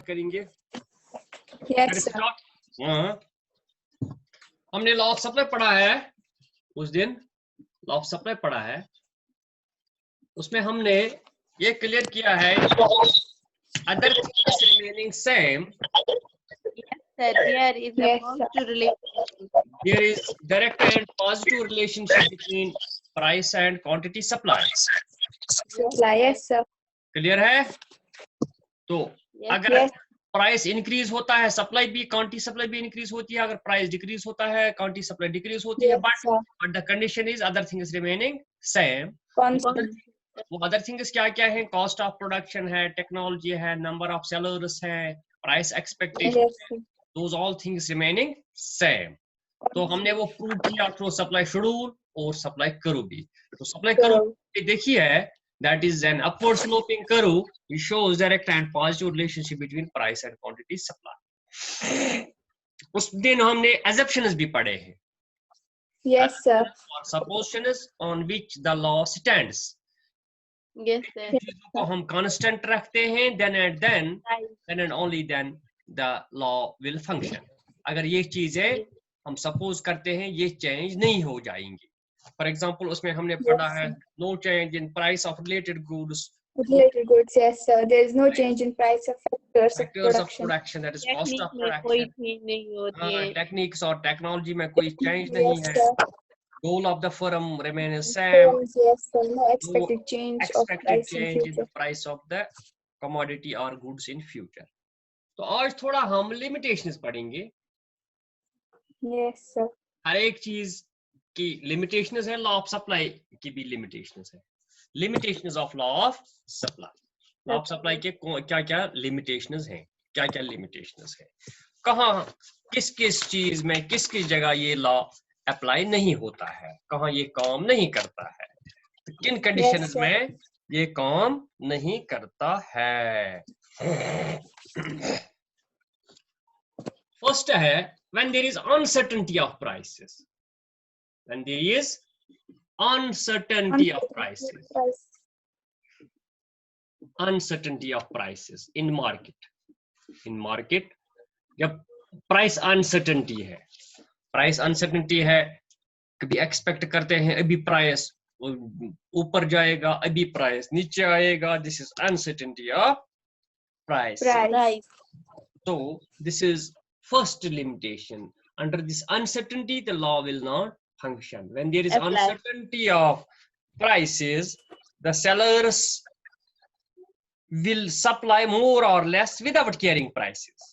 करेंगे। Yes, sir. हमने law of supply पढ़ा है उस दिन, लॉ ऑफ सप्लाई पढ़ा है, उसमें हमने ये क्लियर किया है other things remaining same, Sir, there is a Yes, positive relationship. there is direct and positive relationship between price and quantity supply. Supply. Yes, sir. Clear है? तो Yes, अगर Yes. प्राइस इंक्रीज होता है, supply भी, quantity supply भी increase होती है। अगर प्राइस डिक्रीज होता है, क्वांटिटी सप्लाई डिक्रीज होती है। Yes, sir. But the condition is other things remaining same. Constant. वो अदर थिंग्स क्या क्या है? कॉस्ट ऑफ प्रोडक्शन है, टेक्नोलॉजी है, नंबर ऑफ सेलर्स है, price expectation, Yes, sir. Those all things remaining same. तो हमने वो प्रूव किया थ्रू सप्लाई शेड्यूल और सप्लाई कर्व भी। तो सप्लाई कर्व देखिए है, that is an upward sloping curve, it shows direct and positive relationship between price and quantity supply. उस दिन हमने assumptions भी पढ़े हैं, Yes, sir. और suppositions on which the law stands. yes, sir. चीजों को हम constant रखते हैं, then Right. and only then the law will function. अगर ये चीजें हम सपोज करते हैं ये चेंज नहीं हो जाएंगी। फॉर एग्जाम्पल उसमें हमने पढ़ा है no change in price of related goods, Related goods. Yes, sir. There is no change in price of factors of factors of production. Production, that is cost of technique में कोई production. चीज नहीं होती है। टेक्निक्स और technology में कोई change नहीं Yes, है। sir. Goal of the firm remains same, Firms, yes, sir. No expected change of expected price in change in the future. price of the commodity or goods in future. तो आज थोड़ा हम limitations पढ़ेंगे। Yes, sir. हर एक चीज की limitations है, law of supply की भी लिमिटेशंस है। Limitations of law of supply, law of supply के क्या क्या लिमिटेशंस हैं, क्या क्या लिमिटेशंस है, कहाँ किस किस चीज में किस किस जगह ये लॉ अप्लाई नहीं होता है, कहाँ ये काम नहीं करता है, तो किन कंडीशंस sir. में ये काम नहीं करता है। फर्स्ट है when there is uncertainty of prices, when there is uncertainty of prices, Price. uncertainty of prices in market, in market जब प्राइस अनसर्टेनिटी है, प्राइस अनसर्टेनिटी है, कभी एक्सपेक्ट करते हैं अभी प्राइस ऊपर जाएगा, अभी प्राइस नीचे आएगा, this is uncertainty of price. Right. So this is first limitation. Under this uncertainty, the law will not function. When there is Apply. uncertainty of prices, the sellers will supply more or less without caring prices.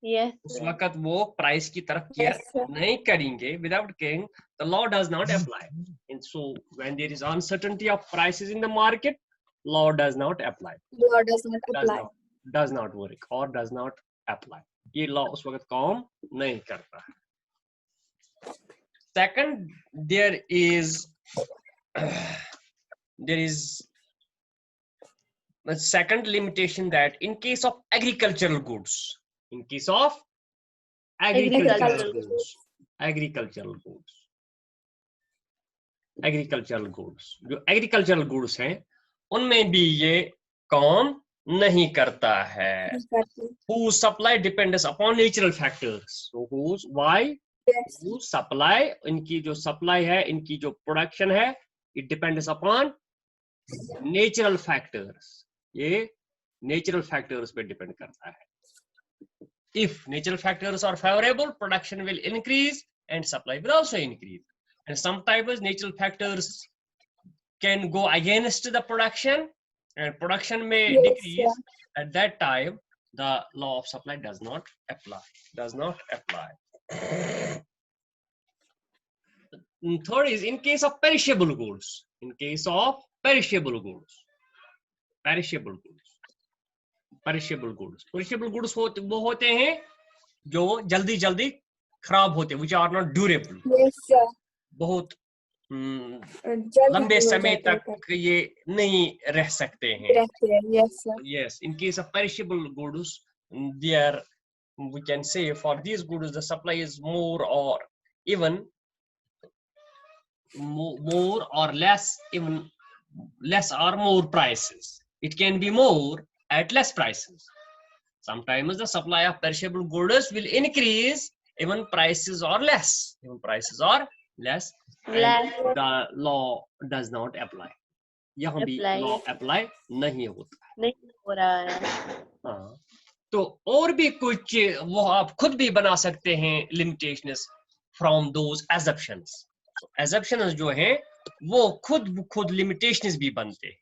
Yes, उस sir. वक्त वो price की तरफ care Yes, sir. नहीं करेंगे, without caring, the law does not apply. And so when there is uncertainty of prices in the market, law does not apply. Law does not apply. does not work or does not apply. ये law उस वक्त काम नहीं करता है। Second, there is the second limitation that in case of agricultural goods, in case of agricultural goods, agricultural goods, जो agricultural goods हैं उनमें भी ये काम नहीं करता है। Whose supply depends upon natural factors. So whose, why, Yes. whose supply, इनकी जो supply है, इनकी जो production है, it depends upon natural factors. ये natural factors पे depend करता है। If natural factors are favorable, production will increase and supply will also increase. And sometimes natural factors can go against the production and production may Yes, decrease. yeah. At that time, the law of supply does not apply. And third is in case of perishable goods. In case of perishable goods. Perishable goods वो होते हैं जो जल्दी जल्दी खराब होते हैं, which are not durable. Yes, sir. बहुत जल्दी लंबे हो समय जाता है। तक ये नहीं रह सकते हैं। रहते हैं। Yes, sir. Yes, in case of perishable goods, there we can say for these goods the supply is more or even more or less, even less or more prices. It can be more at less prices. Sometimes the supply of perishable goods will increase, even prices are less. Even prices are less, and Less. the law does not apply. यहाँ भी Apply. law apply नहीं होता है. नहीं हो रहा है. हाँ, तो और भी कुछ वो आप खुद भी बना सकते हैं limitations from those assumptions. Assumptions जो हैं वो खुद limitations भी बनते हैं.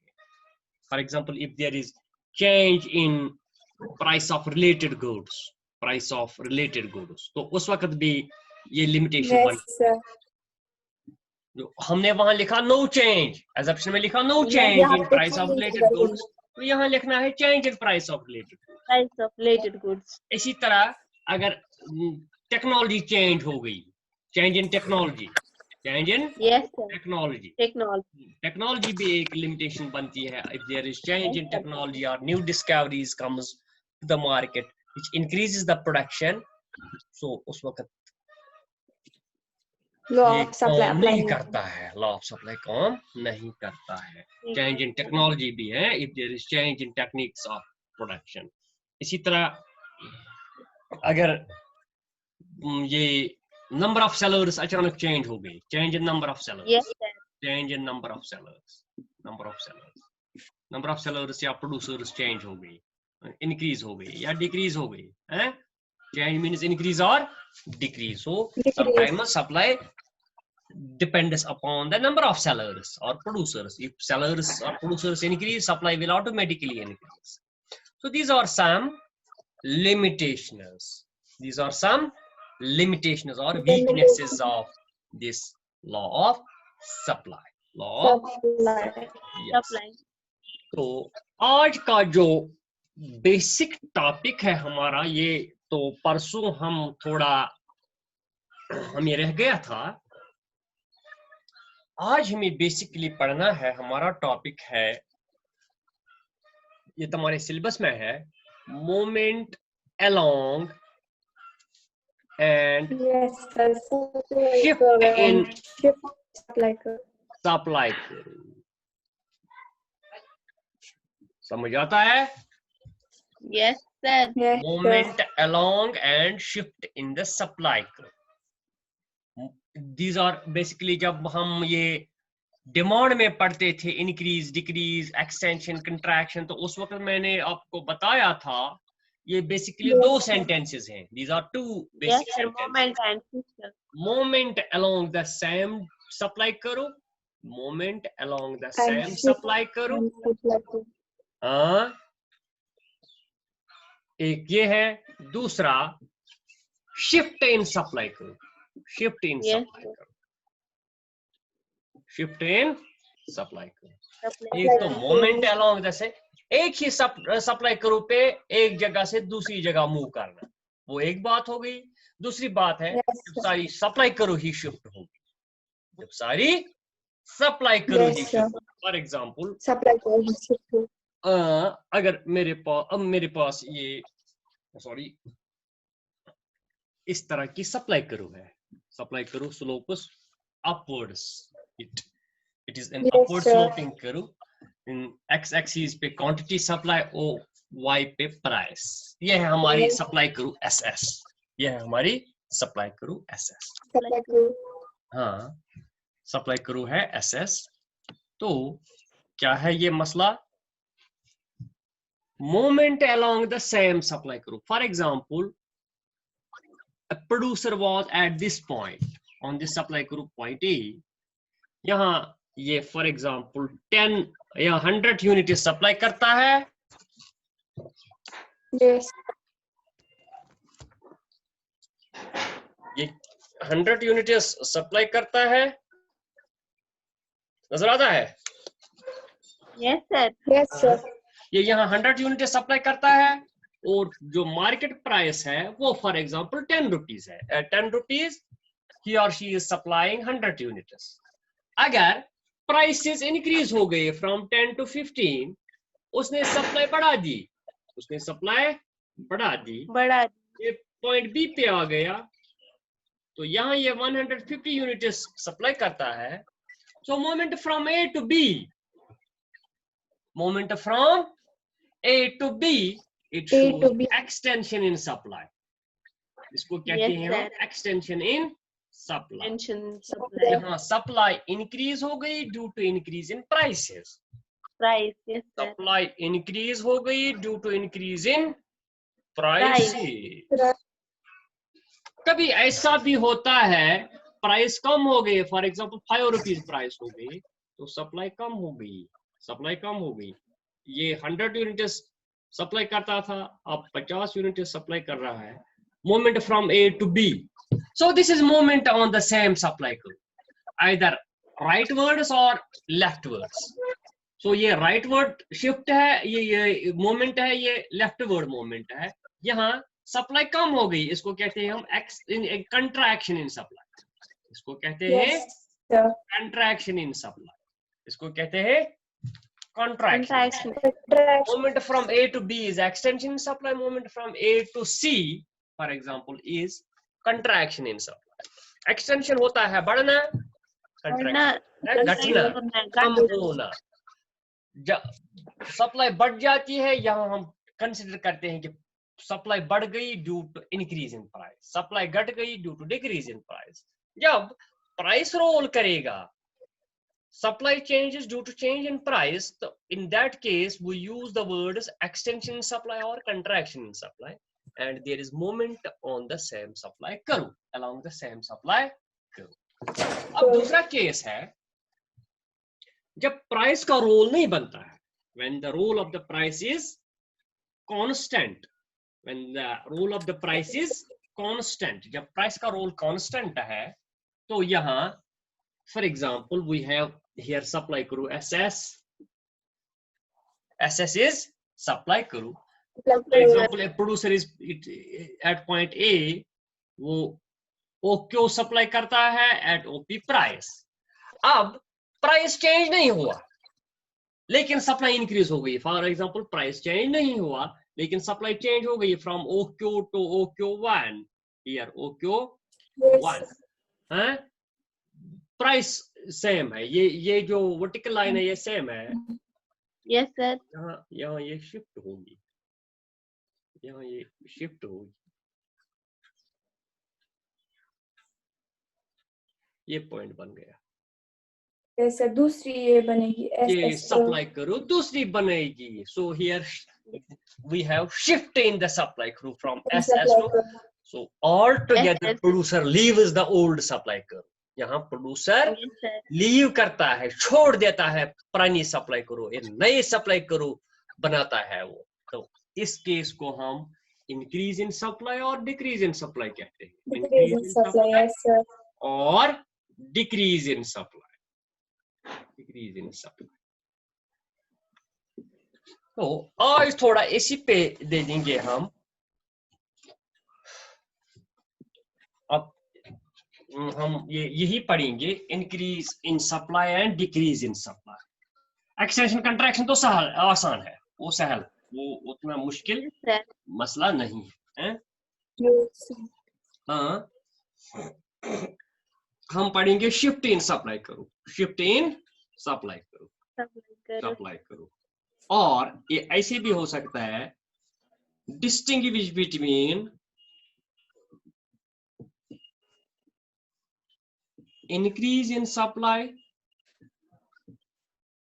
For example, if there is change in price of related goods, तो उस वक्त भी ये limitation Yes, बन. sir. जो हमने वहां लिखा no change, assumption में लिखा no change यहाँ in पे price of change related वही. goods, तो यहाँ लिखना है change in price of related goods. Price of related goods. इसी तरह अगर टेक्नोलॉजी चेंज हो गई, change in technology, change in Yes, sir. Technology, Technology. Technology भी एक लिमिटेशन बनती है. If there is change in technology और new discoveries comes to the market which increases the production, so उस वक्त Law ये of supply काम apply नहीं नहीं. करता है, लॉ ऑफ सप्लाई काम नहीं करता है. चेंज इन टेक्नोलॉजी भी है if there is change in techniques of production. इसी तरह अगर ये नंबर ऑफ सेलर्स अचानक चेंज हो गई, change in number of sellers, Yes, sir. Change in number of sellers, number of sellers या प्रोड्यूसर्स चेंज हो गई, इंक्रीज हो गई या डिक्रीज हो गई है. चेंज मींस इंक्रीज और decrease. So sometimes supply depends upon the number of sellers or producers. If sellers or producers increase, supply will automatically increase. So these are some limitations. These are some limitations or weaknesses of this law of supply. Law of Supply. yes. Supply. तो आज का जो basic topic है हमारा, ये तो परसों हमें रह गया था. आज हमें बेसिकली पढ़ना है. हमारा टॉपिक है, ये तुम्हारे सिलेबस में है, moment along and Yes, sir. Shift in Supply curve. Supply curve. समझ आता है? Yes, sir. Yes, sir. Moment along and shift in the supply curve. These are basically जब हम ये डिमांड में पढ़ते थे, इंक्रीज, डिक्रीज, एक्सटेंशन, कंट्रैक्शन, तो उस वक्त मैंने आपको बताया था ये बेसिकली Yes, दो sir. सेंटेंसेस हैं. These are two Yes, basic sir. sentences. Moment and system. Moment along the same supply करो, moment along the same shift supply करो. And supply curve. हाँ, एक ये है. दूसरा शिफ्ट इन सप्लाई करो, shift in Yes, supply sir. करो, shift in supply करो. Supply. एक तो मोमेंट अलोंग, जैसे एक ही सप्लाई करो पे एक जगह से दूसरी जगह मूव करना, वो एक बात हो गई. दूसरी बात है Yes, जब sir. सारी सप्लाई करो ही शिफ्ट होगी, जब सारी सप्लाई करो Yes, he sir. Shift. For example Supply curve. Shift curve. अगर मेरे पास ये सॉरी इस तरह की सप्लाई करो है, सप्लाई करो slopes upwards, it is an Yes, upward sir. Sloping करो. इन एक्स एक्सिस पे क्वांटिटी सप्लाई और वाई पे प्राइस. ये है हमारी Yes. सप्लाई करो एसएस, ये है हमारी सप्लाई करो एसएस. Supply curve. हाँ, सप्लाई करो है एसएस. तो क्या है ये मसला? Moment along the same supply curve. For example, a producer was at this point on this supply curve point A. यहाँ ये for example 10 या 100 यूनिट सप्लाई करता है. Yes. ये 100 यूनिट सप्लाई करता है, नजर आता है? Yes, sir. Yes, sir. ये यहाँ 100 यूनिट सप्लाई करता है और जो मार्केट प्राइस है वो फॉर एग्जांपल 10 रुपीज है. 10 रुपीज ही और शी इज सप्लाइंग 100 यूनिट्स. अगर प्राइसेस इंक्रीज हो गए फ्रॉम 10 to 15, उसने सप्लाई बढ़ा दी, उसने सप्लाई बढ़ा दी, बड़ा. ये पॉइंट बी पे आ गया, तो यहाँ ये 150 यूनिट्स सप्लाई करता है. So moment from A to B, moment from A to B It A shows to B. extension in supply. इसको कहते Yes, हैं हम sir. extension in supply. Mention supply. यहाँ supply increase हो गई due to increase in prices. Price. Yes, sir. Supply increase हो गई due to increase in Price. prices. कभी ऐसा भी होता है प्राइस कम हो गई, फॉर एग्जांपल 5 रुपीज प्राइस हो गई तो सप्लाई कम हो गई, सप्लाई कम हो गई। ये 100 यूनिट्स सप्लाई करता था, अब 50 यूनिट सप्लाई कर रहा है। Movement from A to B, so this is movement on the same supply curve, either rightwards और लेफ्ट वर्ड्स। सो ये राइट वर्ड शिफ्ट है, ये मूवमेंट है, ये लेफ्ट वर्ड मूवमेंट है। यहाँ सप्लाई कम हो गई, इसको कहते हैं हम कंट्रैक्शन इन सप्लाई, इसको कहते हैं Yes, sir. Contraction in supply, इसको कहते हैं contraction. Contraction. Contraction. Movement from A to B is extension in supply. Movement from A to C, for example, is contraction in supply. Extension होता है बढ़ना, contraction घटना, कम होना। सप्लाई बढ़ जाती है, यहाँ हम कंसिडर करते हैं कि सप्लाई बढ़ गई due to increase in price, supply घट गई due to decrease in price. जब प्राइस रोल करेगा, supply changes due to change in price, so in that case we use the words extension in supply or contraction in supply, and there is movement on the same supply curve, along the same supply curve. अब दूसरा case है जब price का role नहीं बनता है, when the role of the price is constant, when the role of the price is constant, जब price का रोल कांस्टेंट है तो यहाँ for example we have here supply curve SS. SS is supply curve. For example, a producer is at point A, वो OQ supply करता है at OP price. अब price change नहीं हुआ लेकिन सप्लाई इंक्रीज हो गई। फॉर एग्जांपल प्राइस चेंज नहीं हुआ लेकिन सप्लाई चेंज हो गई from OQ to OQ1, here OQ1 है, प्राइस सेम है, ये जो वर्टिकल लाइन है ये सेम है। Yes, sir. यहाँ ये शिफ्ट होगी, यहाँ ये शिफ्ट होगी, ये पॉइंट बन गया। Yes, दूसरी ये बनेगी ये SS. सप्लाई करो दूसरी बनेगी। So here we have shift in the supply curve from SS to, so all together SS. producer leaves the old supply curve. यहाँ प्रोड्यूसर Yes, sir. लीव करता है, छोड़ देता है पुरानी सप्लाई करो, एक नई सप्लाई करो बनाता है वो। तो इस केस को हम इंक्रीज इन सप्लाई और डिक्रीज इन सप्लाई कहते हैं। Decrease in supply. Yes, sir. और decrease in supply, decrease in supply. तो आज थोड़ा इसी पे दे देंगे हम। अब हम यही पढ़ेंगे, increase in supply and decrease in supply. Extension contraction तो सहल आसान है, वो सहल, वो उतना मुश्किल Yes, sir. मसला नहीं है। Yes. हाँ, हम पढ़ेंगे शिफ्ट इन सप्लाई करो, शिफ्ट इन सप्लाई करो, सप्लाई करो। और ये ऐसे भी हो सकता है distinguish between increase in supply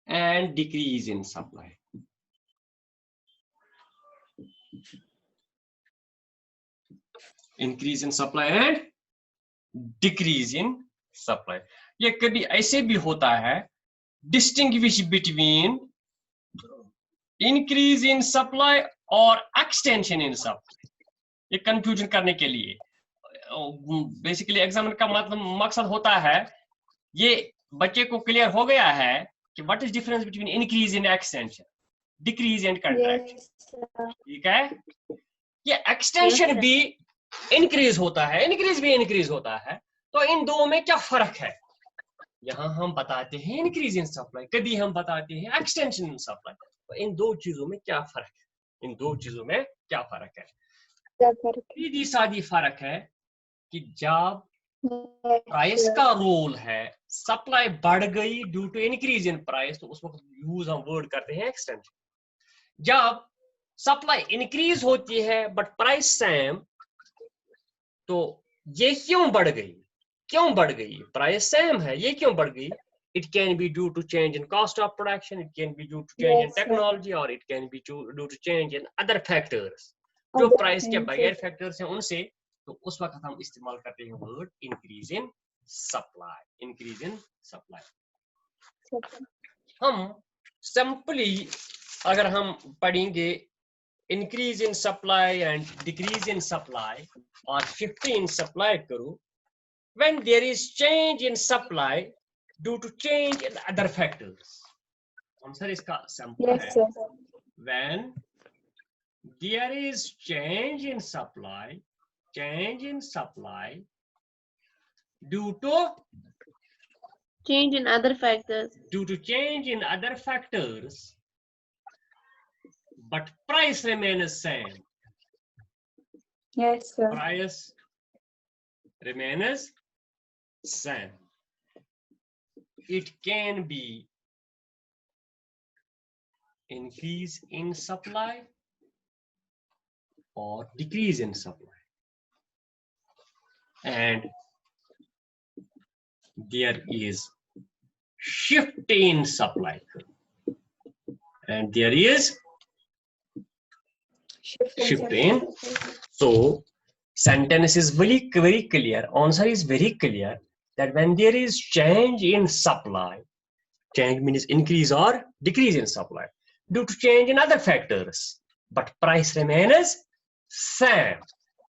and decrease in supply. Increase in supply and decrease in supply. ये कभी ऐसे भी होता है distinguish between increase in supply और extension in supply, ये confusion करने के लिए। बेसिकली एग्जामिनर का मतलब मकसद होता है, ये बच्चे को क्लियर हो गया है कि what is difference between increase in extension, decrease and contraction. ठीक है, ये एक्सटेंशन भी इंक्रीज होता है, इंक्रीज भी इंक्रीज होता है, तो इन दो में क्या फर्क है? यहाँ हम बताते हैं इंक्रीज इन सप्लाई, कभी हम बताते हैं एक्सटेंशन इन सप्लाई। तो इन दो चीजों में क्या फर्क है? इन दो चीजों में क्या फर्क है? सीधी सादी फर्क है कि जब प्राइस का रोल है, सप्लाई बढ़ गई due to increase in price, तो उस वक्त यूज हम वर्ड करते हैं एक्सटेंशन। जब सप्लाई इंक्रीज होती है बट प्राइस सेम, तो ये क्यों बढ़ गई? क्यों बढ़ गई? प्राइस सेम है, ये क्यों बढ़ गई? It can be due to change in cost of production, it can be due to change in Yes, sir. technology, or it can be due to change in other factors. जो Other price के things, बगैर yes. Factors हैं उनसे, तो उस वक्त हम इस्तेमाल करते हैं word increase in supply, increase in supply. हम सिंपली अगर हम पढ़ेंगे increase in supply and decrease in supply और शिफ्ट इन सप्लाई करूं, when there is change in supply due to change in other factors. Answer इसका simple Yes, है, sir. when there is change in supply due to Change in other factors. change in other factors, but price remains same. Yes, sir. Price remains same. It can be increase in supply or decrease in supply, and there is shift in supply, and there is shift in. So sentence is very clear, answer is very clear, that when there is change in supply, change means increase or decrease in supply due to change in other factors, but price remains same.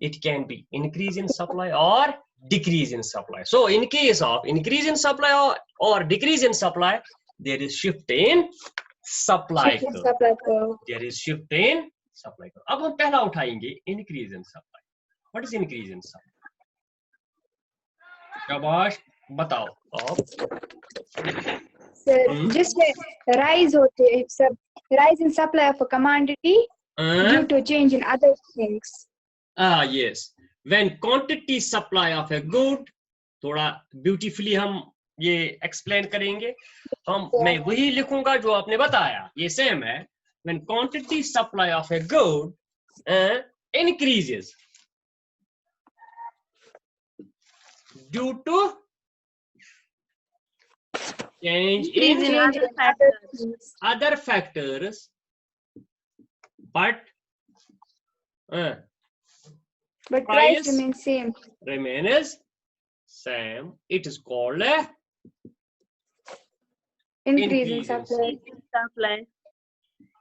It can be increase in supply or decrease in supply. So in case of increase in supply or decrease in supply, there is shift in supply Shift in curve. supply curve. There is shift in supply curve. अब हम पहला उठाएंगे increase in supply. What is increase in supply? शाबाश, बताओ आप। Sir, just rise होते हैं सब, rise in supply of a commodity due to change in other things. Yes, when quantity supply of a good, थोड़ा ब्यूटीफुली हम ये explain करेंगे। मैं वही लिखूंगा जो आपने बताया, ये सेम है। when quantity supply of a good increases due to change in other factors, but price remains same. Remains same. It is called a increase in supply.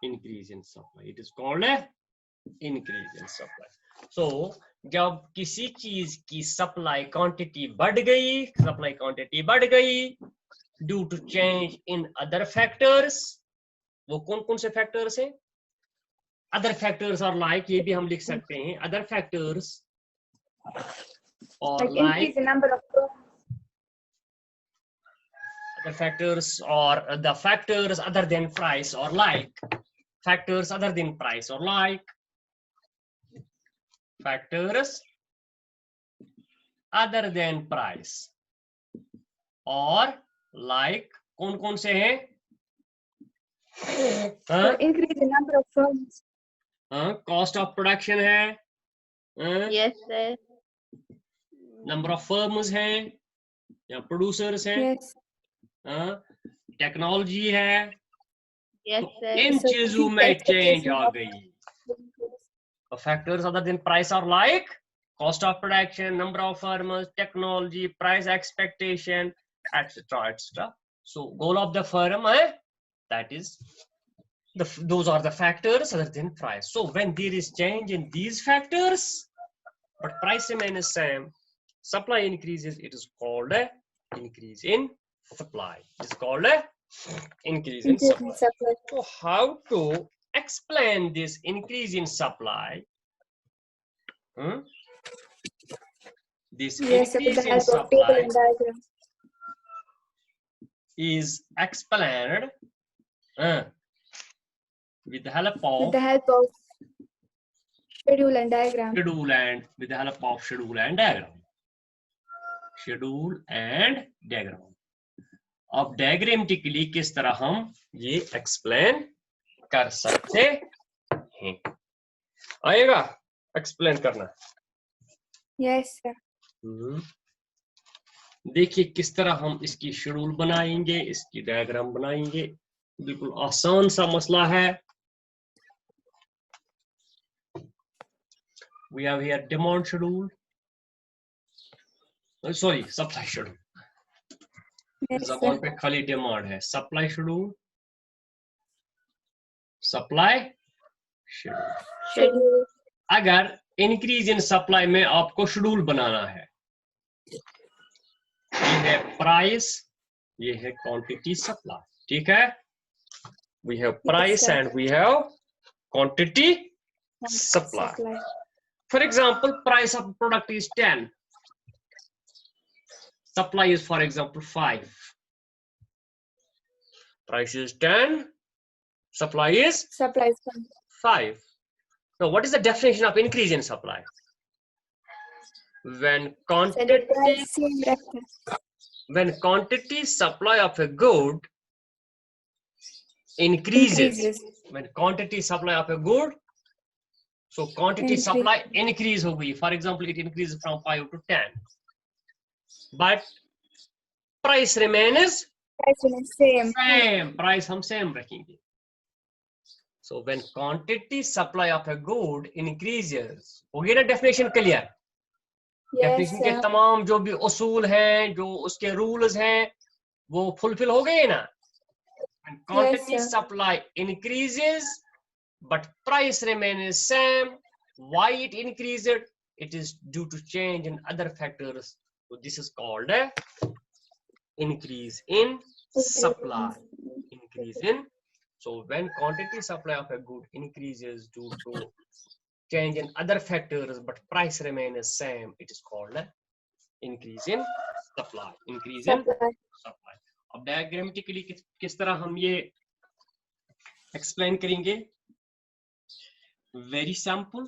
Increase in supply. It is called a increase in supply. So जब किसी चीज की supply quantity बढ़ गई due to change in other factors, वो कौन कौन से फैक्टर्स हैं? अदर फैक्टर्स और लाइक, ये भी हम लिख सकते हैं, अदर फैक्टर्स और increase the number of other factors or the factors other than price or like, factors other than price or like, factors other than price और like, कौन कौन से हैं? increase the number of firms. Cost of production है, Yes, sir. number of firms हैं या producers हैं, Yes. Technology है, Yes, sir. इन चीजों में चेंज आ गई। Factors other than price are like cost of production, number of firms, technology, price expectation, etc., etc. So goal of the firm, that is those are the factors other than price. So when there is change in these factors but price remains same, supply increases, it is called a increase in supply. It is called a increase in supply. So how to explain this increase in supply? This increase in supply is explained with the help of schedule and diagram. With the help of schedule and diagram. Schedule and diagram. अब diagrammatically किस तरह हम ये explain कर सकते हैं। आएगा explain करना। Yes, sir. देखिए किस तरह हम इसकी शेड्यूल बनाएंगे, इसकी डायग्राम बनाएंगे। बिल्कुल आसान सा मसला है। We have here demand schedule. Sorry, supply schedule. Yes, जबान sir. पे खाली डिमांड है। Supply schedule, supply schedule. Schedule. अगर इंक्रीज इन सप्लाई में आपको शेड्यूल बनाना है, ये है प्राइस, ये है क्वांटिटी, सप्लाई, ठीक है। We have price sir. And we have quantity, supply. Supply. For example, price of product is 10. Supply is, for example, 5. Price is 10. Supply is Supply is 5. Now, what is the definition of increase in supply? When quantity supply of a good increases. When quantity supply of a good, so quantity supply increase हो गई. For example, it increases from 5 to 10, but price remains same. same. Price हम same रखेंगे. So when quantity supply of a good increases, हो गई ना definition clear? Yes, Definition के sir. तमाम जो भी उसूल हैं, जो उसके rules हैं, वो fulfill हो गए ना? When quantity Yes, sir. supply increases, but price remains same. Why it increased? It is due to change in other factors. So this is called a increase in supply. Increase in. So when quantity supply of a good increases due to change in other factors, but price remains same, it is called a increase in supply. Increase in supply. अब diagrammatically किस तरह हम ये explain करेंगे? Very simple.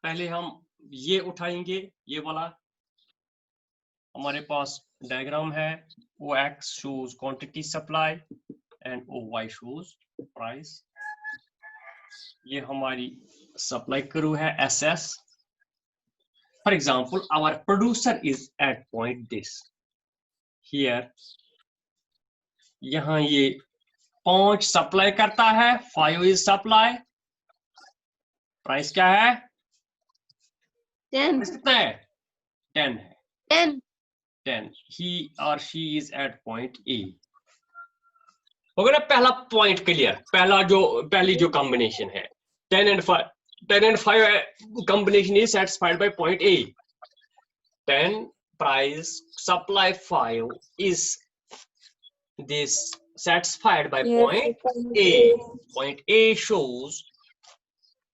पहले हम ये उठाएंगे, ये वाला हमारे पास डायग्राम है। OX shows quantity supply and OY shows price. ये हमारी सप्लाई कर्व है SS. For example, our producer is at point this. Here, यहाँ ये 5 सप्लाई करता है, 5 is supply. प्राइस क्या है? 10. कितना है? 10 है. 10. 10. He or she is at point A. हो गया ना पहला पॉइंट क्लियर? पहली जो कॉम्बिनेशन है 10 and 5 combination is satisfied by point A. 10 price supply 5 is this satisfied by point A. Point A shows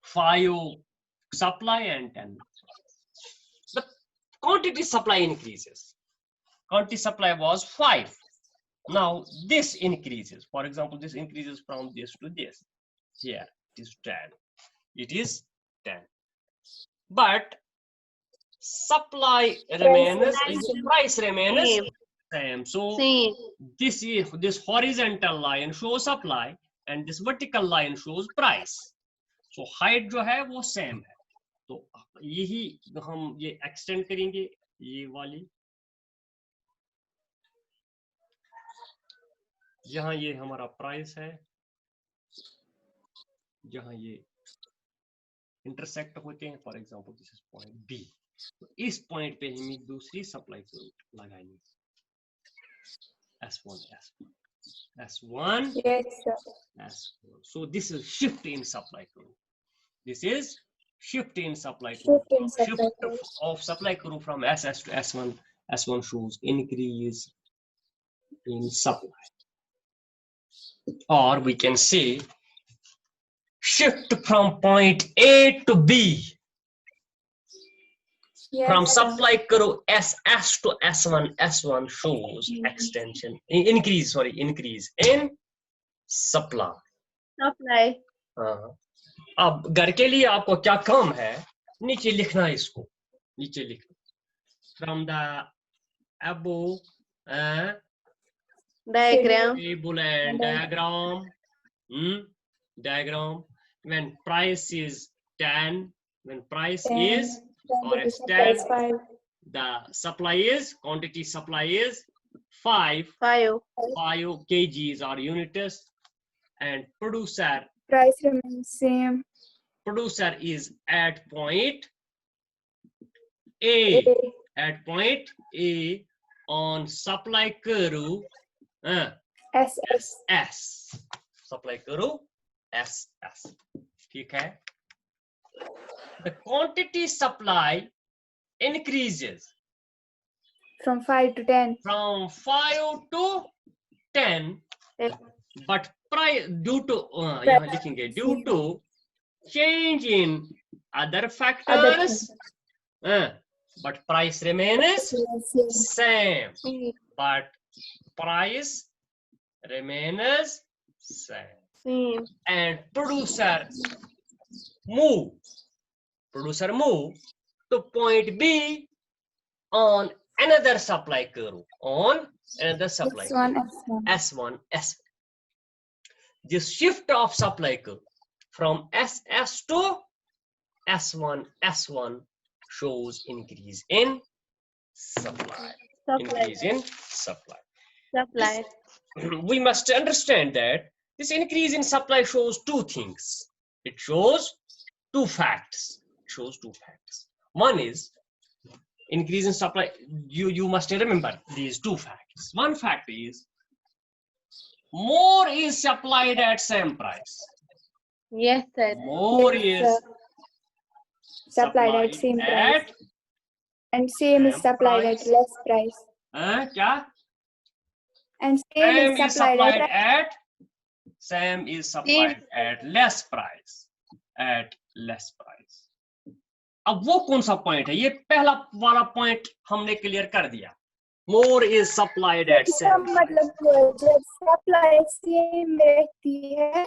5 supply and 10. The quantity supply increases. Quantity supply was 5. Now this increases. For example, this increases from this to this. Here it is 10. It is 10. But supply remains, price remains same. So this horizontal line shows supply and this vertical line shows price. So height जो है वो same है. तो यही हम ये extend करेंगे ये वाली. यहाँ ये हमारा प्राइस है, जहाँ ये इंटरसेक्ट होते हैं. For example this is point B. तो इस पॉइंट पे हम एक दूसरी सप्लाई को लगाएंगे. S1. Yes, sir. S4. So this is shift in supply curve. This is shift in supply curve. Shift of supply curve from SS to S1. S1 shows increase in supply. Or we can say shift from point A to B. Yes, From sir. supply curve SS to S1. S1 shows extension, increase in supply. अब घर के लिए आपको क्या काम है? नीचे लिखना है इसको. नीचे लिखना. From the above diagram table and diagram. Diagram. when price is 10, when price 10, is or quantity is supply is 10, 5. the supply is, quantity supply is 5 5. kgs or units, and producer Price remains same. is at point A, A. at point A on supply curve SS. SS, supply curve SS. ठीक है? The quantity supply increases From 5 to 10. from 5 to 10, but price due to यहाँ लिखेंगे due to change in other factors, but price remains same. But price remains same. Same. And producer move to point B on another supply curve, S1, S1. This shift of supply curve from SS to S1 shows increase in supply. Increase in supply. Supply. We must understand that this increase in supply shows two things. It shows two facts. One is increase in supply. You must remember these two facts. One fact is more is supplied at same price. Yes, sir. More Yes, is sir. Supplied at same price. And same is supplied at less price. क्या? And same is supplied at same is supplied at less price. अब वो कौन सा point है? ये पहला वाला point हमने क्लियर कर दिया. More is supplied at same price. मतलब जब सप्लाई सेम रहती है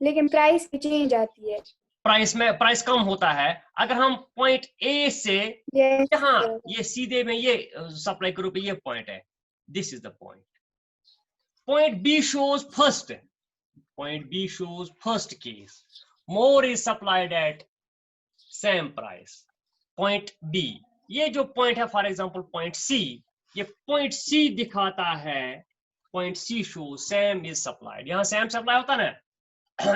लेकिन प्राइस की चेंज आती है. प्राइस कम होता है. अगर हम पॉइंट ए से यहाँ ये सीधे में ये सप्लाई करो पे ये पॉइंट है. This is the point. Point B shows first case. More is supplied at same price. Point B, ये जो पॉइंट है फॉर एग्जांपल पॉइंट सी, ये पॉइंट सी दिखाता है. Point C show same is supplied. यहाँ सेम सप्लाई होता है ना.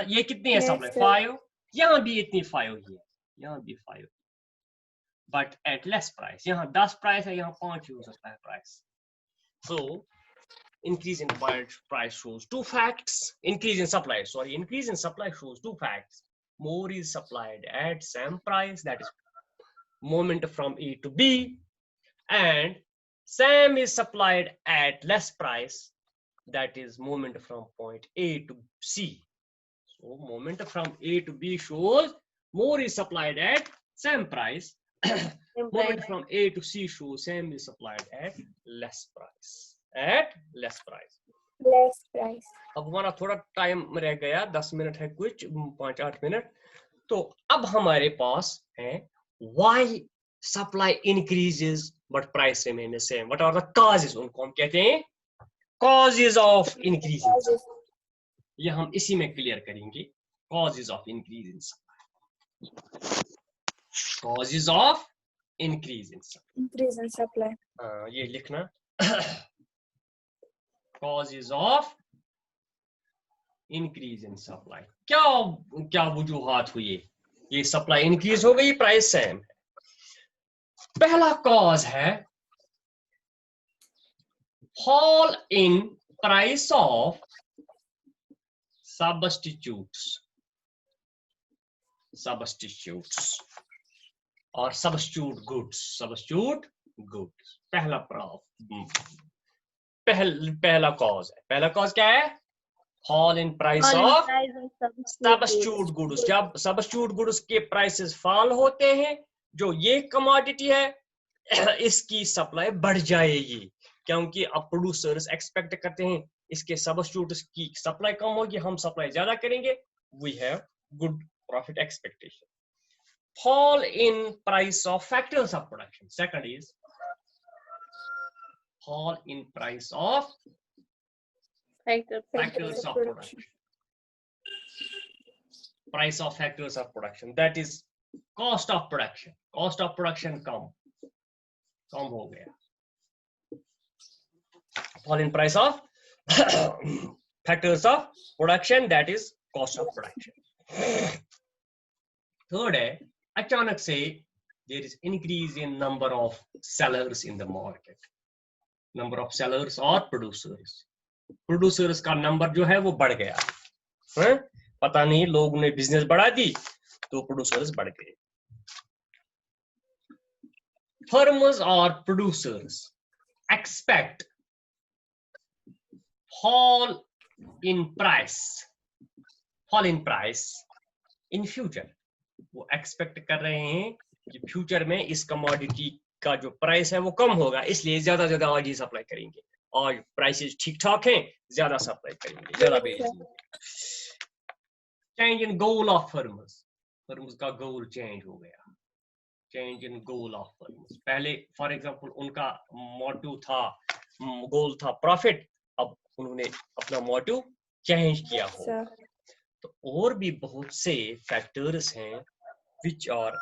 ये कितनी है सप्लाई? 5. यहाँ भी इतनी 5 ही है. यहाँ भी 5, बट एट लेस प्राइस. यहाँ 10 प्राइस है, यहाँ 5 हो सकता है price. So increase in price shows two facts. Increase in supply shows two facts. More is supplied at same price, that is moment from A to B, and same is supplied at less price, that is moment from point A to C. So moment from A to B shows more is supplied at same price. Moment from A to C shows same is supplied at less price. Less price. अब हमारा थोड़ा time रह गया, 10 minute है, कुछ 5-8 minute. तो अब हमारे पास है why supply increases but price remains the same. What are the causes? उनको हम कहते हैं causes of increase. ये हम इसी में क्लियर करेंगे. Causes of increase in supply. Causes of increase in supply. ये लिखना. Causes of increase in supply. क्या वजूहात हुई? ये सप्लाई इंक्रीज हो गई, प्राइस सेम. पहला कॉज है fall in price of substitutes or substitute goods. पहला कॉज है. पहला कॉज क्या है? fall in price of substitute goods. जब substitute goods के प्राइसेस फॉल होते हैं, जो ये कमोडिटी है इसकी सप्लाई बढ़ जाएगी, क्योंकि अब प्रोड्यूसर्स एक्सपेक्ट करते हैं इसके सब्स्टिट्यूट्स की सप्लाई कम होगी, हम सप्लाई ज्यादा करेंगे. We have good profit expectation. fall in price of factors of production. Second is fall in price of factors of production. price of factors of production, that is cost of production. Cost of production कम हो गया. Fall in price of factors of production, that is cost of production. Third है अचानक से there is increase in number of sellers in the market. Number of sellers or producers. Producers का number जो है वो बढ़ गया है. पता नहीं लोग ने बिजनेस बढ़ा दी तो प्रोड्यूसर्स बढ़ गए. Farmers or producers expect fall in price in future. वो एक्सपेक्ट कर रहे हैं कि फ्यूचर में इस कमोडिटी का जो प्राइस है वो कम होगा, इसलिए ज्यादा आज ही सप्लाई करेंगे. और प्राइसेस ठीक ठाक हैं, ज्यादा सप्लाई करेंगे, ज्यादा बेचेंगे. Change in goal of farmers का गोल चेंज हो गया. Change in goal of farmers. पहले फॉर एग्जांपल उनका मोटिव था, गोल था प्रॉफिट, अब उन्होंने अपना मोटिव चेंज किया हो. तो और भी बहुत से फैक्टर्स हैं which are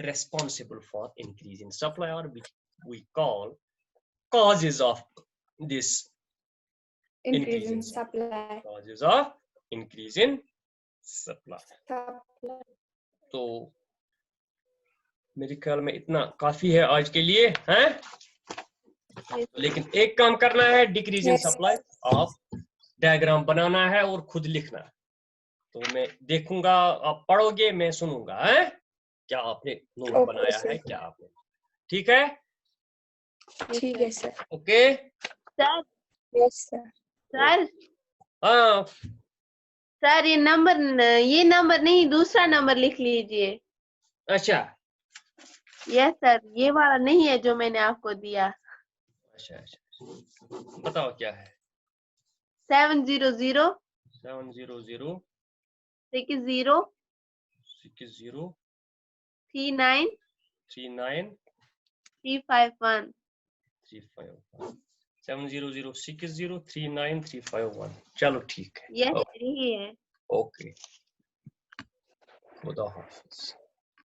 responsible for increase in supply, or which we call causes of this increase in supply. Causes of increase in supply. तो मेरे ख्याल में इतना काफी है आज के लिए, हैं? लेकिन एक काम करना है, डिक्रीज इन सप्लाई. आप डायग्राम बनाना है और खुद लिखना है. तो मैं देखूंगा, आप पढ़ोगे, मैं सुनूंगा, हैं? क्या आपने नोट बनाया है, क्या आपने. ठीक है? ठीक है sir. Okay sir. Yes sir. Sir. हाँ सर ये नंबर नहीं, दूसरा नंबर लिख लीजिए. अच्छा. यस सर, ये वाला नहीं है जो मैंने आपको दिया. अच्छा बताओ क्या है. 700 700 60 60 39 39 351. 700 60 39 351. चलो ठीक है. यस यही है. ओके खुदा हाफिज.